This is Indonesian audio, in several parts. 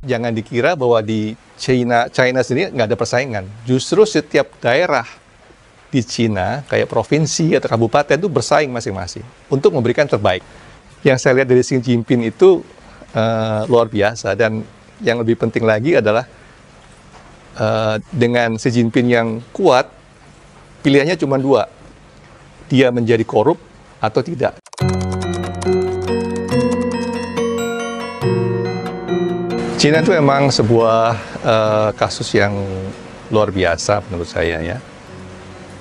jangan dikira bahwa di China sendiri nggak ada persaingan. Justru setiap daerah di China, kayak provinsi atau kabupaten itu bersaing masing-masing untuk memberikan terbaik. Yang saya lihat dari Xi Jinping itu luar biasa, dan yang lebih penting lagi adalah dengan Xi Jinping yang kuat, pilihannya cuma dua, dia menjadi korup atau tidak. China itu memang sebuah kasus yang luar biasa menurut saya ya.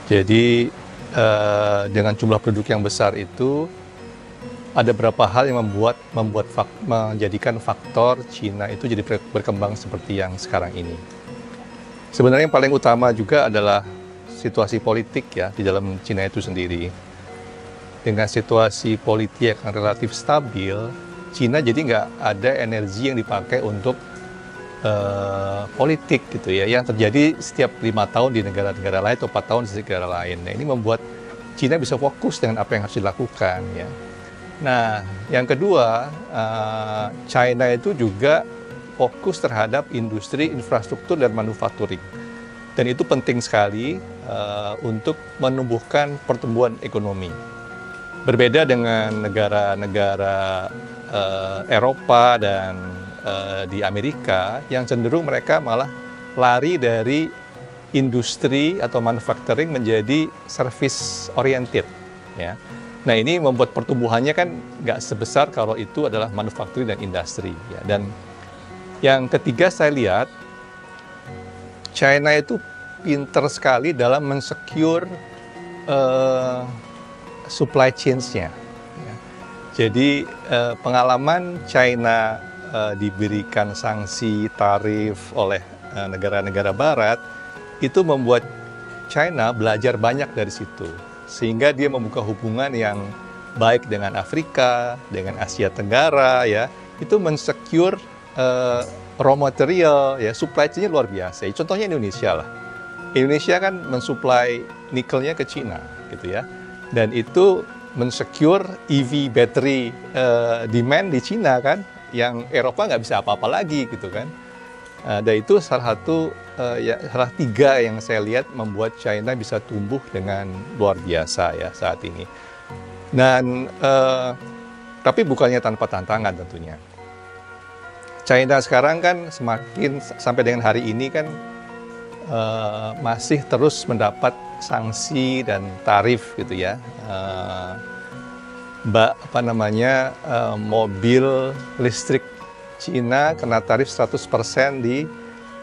Jadi dengan jumlah penduduk yang besar itu ada beberapa hal yang menjadikan faktor China itu jadi berkembang seperti yang sekarang ini. Sebenarnya yang paling utama juga adalah situasi politik ya di dalam China itu sendiri. Dengan situasi politik yang relatif stabil, China jadi nggak ada energi yang dipakai untuk politik gitu ya, yang terjadi setiap 5 tahun di negara-negara lain atau 4 tahun di negara lain. Nah, ini membuat China bisa fokus dengan apa yang harus dilakukan ya. Nah, yang kedua, China itu juga fokus terhadap industri, infrastruktur, dan manufacturing. Dan itu penting sekali untuk menumbuhkan pertumbuhan ekonomi. Berbeda dengan negara-negara Eropa dan di Amerika, yang cenderung mereka malah lari dari industri atau manufacturing menjadi service oriented. Ya. Nah, ini membuat pertumbuhannya kan nggak sebesar kalau itu adalah manufacturing dan industri. Ya. Dan yang ketiga saya lihat, China itu pinter sekali dalam mensecure supply chains-nya. Ya. Jadi pengalaman China diberikan sanksi tarif oleh negara-negara barat itu membuat China belajar banyak dari situ, sehingga dia membuka hubungan yang baik dengan Afrika, dengan Asia Tenggara ya, itu mensecure raw material ya, supply chain-nya luar biasa. Contohnya Indonesia lah. Indonesia kan mensuplai nikelnya ke China gitu ya, dan itu mensecure EV battery demand di China kan, yang Eropa nggak bisa apa-apa lagi gitu kan. Dan itu salah tiga yang saya lihat membuat China bisa tumbuh dengan luar biasa ya saat ini. Dan tapi bukannya tanpa tantangan tentunya. China sekarang kan semakin sampai dengan hari ini kan masih terus mendapat sanksi dan tarif gitu ya. Mobil listrik Cina kena tarif 100% di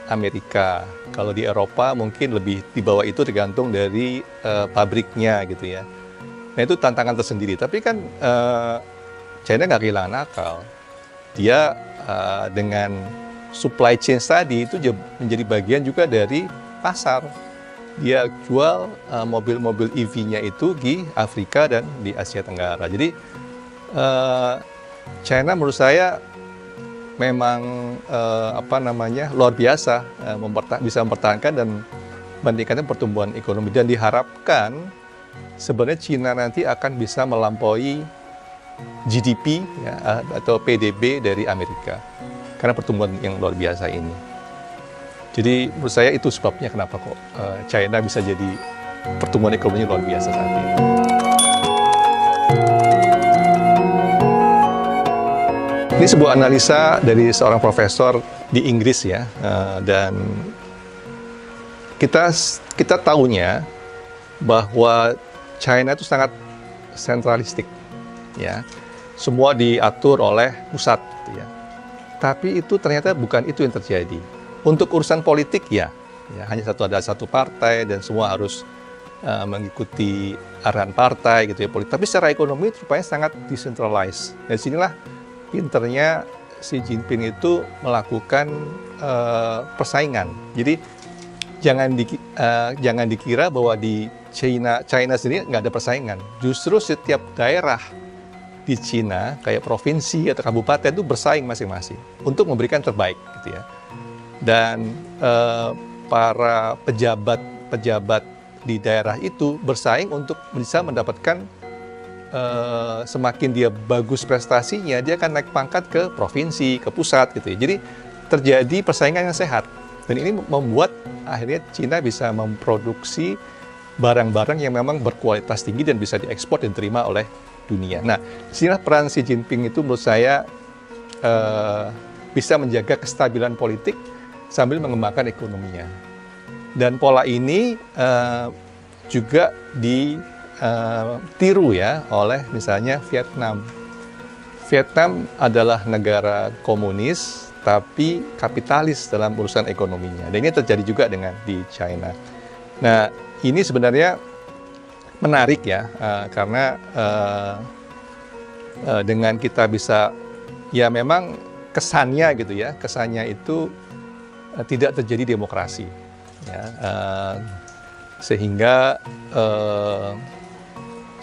Amerika. Kalau di Eropa mungkin lebih di bawah itu, tergantung dari pabriknya gitu ya. Nah, itu tantangan tersendiri. Tapi kan China nggak kehilangan akal. Dia dengan supply chain tadi itu menjadi bagian juga dari pasar. Dia jual mobil-mobil EV-nya itu di Afrika dan di Asia Tenggara. Jadi China menurut saya memang luar biasa bisa mempertahankan dan meningkatkan pertumbuhan ekonomi, dan diharapkan sebenarnya China nanti akan bisa melampaui GDP ya, atau PDB dari Amerika karena pertumbuhan yang luar biasa ini. Jadi menurut saya itu sebabnya kenapa kok China bisa jadi pertumbuhan ekonominya luar biasa saat ini. Ini sebuah analisa dari seorang profesor di Inggris ya, dan kita tahunya bahwa China itu sangat sentralistik, ya, semua diatur oleh pusat, gitu ya. Tapi itu ternyata bukan itu yang terjadi. Untuk urusan politik ya hanya ada satu partai dan semua harus mengikuti arahan partai gitu ya politik. Tapi secara ekonomi rupanya sangat decentralized. Dan sinilah pinternya Xi Jinping itu melakukan persaingan. Jadi jangan dikira bahwa di China sendiri nggak ada persaingan. Justru setiap daerah di China, kayak provinsi atau kabupaten itu bersaing masing-masing untuk memberikan terbaik gitu ya. Dan para pejabat di daerah itu bersaing untuk bisa mendapatkan semakin dia bagus prestasinya, dia akan naik pangkat ke provinsi, ke pusat gitu ya. Jadi terjadi persaingan yang sehat. Dan ini membuat akhirnya Cina bisa memproduksi barang-barang yang memang berkualitas tinggi dan bisa diekspor dan diterima oleh dunia. Nah, disinilah peran Xi Jinping itu menurut saya bisa menjaga kestabilan politik sambil mengembangkan ekonominya. Dan pola ini juga ditiru ya oleh misalnya Vietnam. Vietnam adalah negara komunis tapi kapitalis dalam urusan ekonominya. Dan ini terjadi juga dengan di China. Nah, ini sebenarnya menarik ya, karena dengan kita bisa, ya memang kesannya gitu ya, kesannya itu tidak terjadi demokrasi, ya, sehingga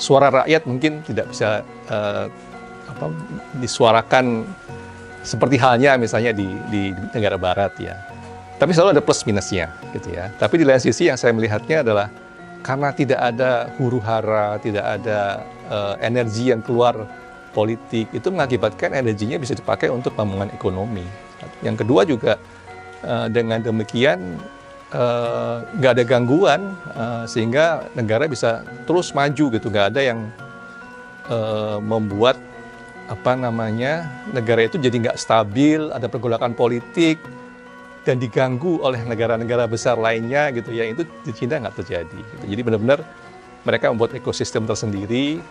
suara rakyat mungkin tidak bisa disuarakan seperti halnya misalnya di negara barat ya. Tapi selalu ada plus minusnya gitu ya. Tapi di lain sisi yang saya melihatnya adalah karena tidak ada huru-hara, tidak ada energi yang keluar politik, itu mengakibatkan energinya bisa dipakai untuk pembangunan ekonomi. Yang kedua juga dengan demikian nggak ada gangguan, sehingga negara bisa terus maju gitu, nggak ada yang membuat negara itu jadi nggak stabil, ada pergolakan politik dan diganggu oleh negara-negara besar lainnya gitu ya. Itu di Cina nggak terjadi gitu. Jadi benar-benar mereka membuat ekosistem tersendiri,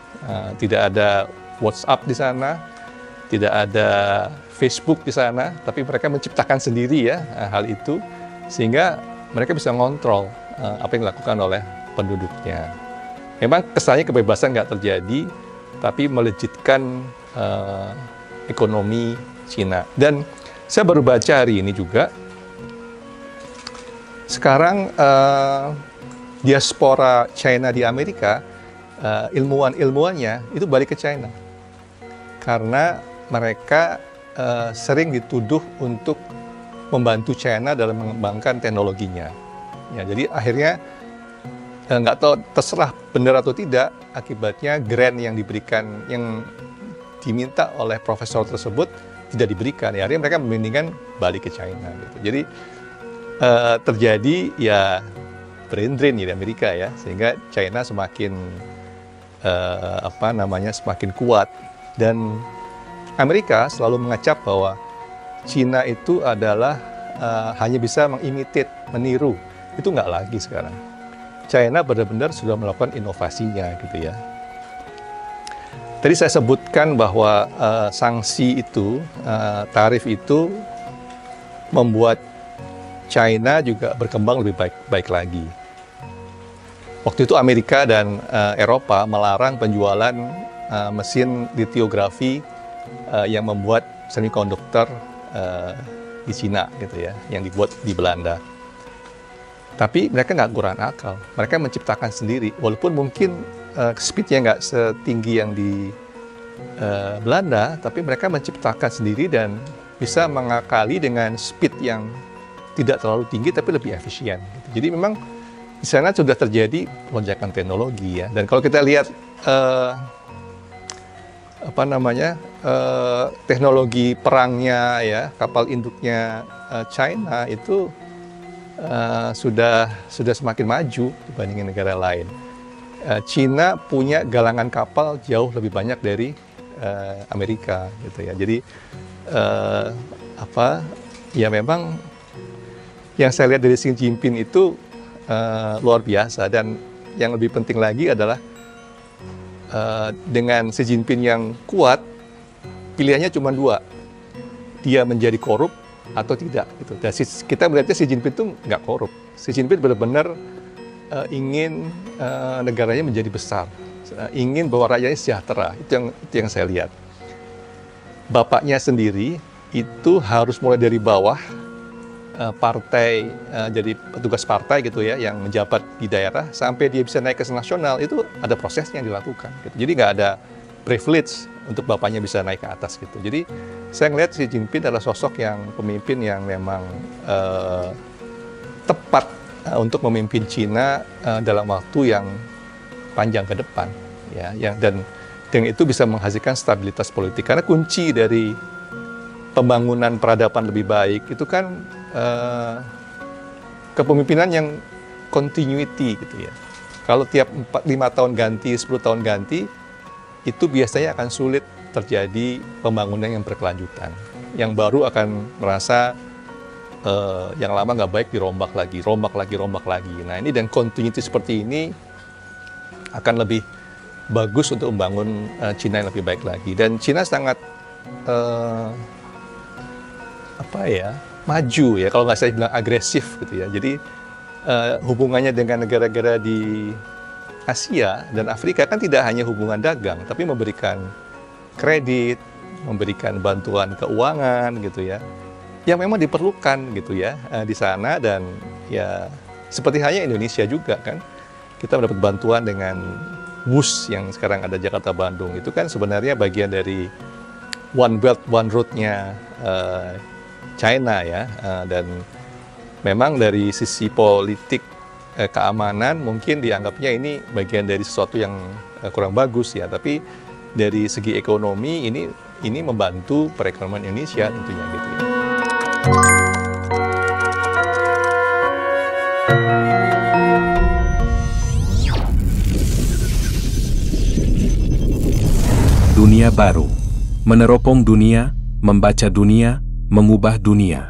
tidak ada WhatsApp di sana, tidak ada Facebook di sana, tapi mereka menciptakan sendiri ya hal itu, sehingga mereka bisa ngontrol apa yang dilakukan oleh penduduknya. Memang kesannya kebebasan nggak terjadi, tapi melejitkan ekonomi Cina. Dan saya baru baca hari ini juga, sekarang diaspora China di Amerika, ilmuwan-ilmuwannya itu balik ke China. Karena mereka sering dituduh untuk membantu China dalam mengembangkan teknologinya. Ya, jadi akhirnya nggak tahu terserah benar atau tidak, akibatnya grant yang diberikan, yang diminta oleh profesor tersebut tidak diberikan. Ya, akhirnya mereka mendingan balik ke China. Gitu. Jadi terjadi ya brain drain di Amerika ya, sehingga China semakin semakin kuat. Dan Amerika selalu mengecap bahwa Cina itu adalah hanya bisa mengimitate, meniru. Itu nggak lagi sekarang. China benar-benar sudah melakukan inovasinya gitu ya. Tadi saya sebutkan bahwa sanksi itu, tarif itu membuat China juga berkembang lebih baik lagi. Waktu itu Amerika dan Eropa melarang penjualan mesin litiografi yang membuat semikonduktor di Cina gitu ya, yang dibuat di Belanda. Tapi mereka nggak kurang akal, mereka menciptakan sendiri, walaupun mungkin speednya nggak setinggi yang di Belanda, tapi mereka menciptakan sendiri dan bisa mengakali dengan speed yang tidak terlalu tinggi tapi lebih efisien. Jadi memang di sana sudah terjadi lonjakan teknologi ya. Dan kalau kita lihat teknologi perangnya ya, kapal induknya China itu sudah semakin maju dibandingin negara lain. China punya galangan kapal jauh lebih banyak dari Amerika gitu ya. Jadi ya memang yang saya lihat dari Xi Jinping itu luar biasa. Dan yang lebih penting lagi adalah dengan Xi Jinping yang kuat, pilihannya cuma dua, dia menjadi korup atau tidak gitu. Dan kita melihatnya Xi Jinping itu nggak korup. Xi Jinping benar-benar ingin negaranya menjadi besar, ingin bahwa rakyatnya sejahtera. Itu yang saya lihat. Bapaknya sendiri itu harus mulai dari bawah, partai, jadi petugas partai gitu ya, yang menjabat di daerah, sampai dia bisa naik ke nasional, itu ada prosesnya yang dilakukan gitu. Jadi nggak ada privilege untuk bapaknya bisa naik ke atas gitu. Jadi saya melihat Xi Jinping adalah sosok yang pemimpin yang memang tepat untuk memimpin Cina dalam waktu yang panjang ke depan ya, dan itu bisa menghasilkan stabilitas politik, karena kunci dari pembangunan peradaban lebih baik itu kan kepemimpinan yang continuity gitu ya. Kalau tiap 5 tahun ganti, 10 tahun ganti, itu biasanya akan sulit terjadi pembangunan yang berkelanjutan. Yang baru akan merasa yang lama nggak baik dirombak lagi, rombak lagi. Nah ini dan continuity seperti ini akan lebih bagus untuk membangun Cina yang lebih baik lagi. Dan Cina sangat maju ya, kalau nggak saya bilang agresif gitu ya. Jadi hubungannya dengan negara-negara di Asia dan Afrika kan tidak hanya hubungan dagang, tapi memberikan kredit, memberikan bantuan keuangan gitu ya, yang memang diperlukan gitu ya di sana. Dan ya seperti halnya Indonesia juga kan, kita mendapat bantuan dengan WUS yang sekarang ada Jakarta Bandung, itu kan sebenarnya bagian dari One Belt One Road-nya China ya, dan memang dari sisi politik keamanan mungkin dianggapnya ini bagian dari sesuatu yang kurang bagus ya, tapi dari segi ekonomi ini membantu perekonomian Indonesia tentunya gitu ya. Dunia baru, meneropong dunia, membaca dunia, mengubah dunia.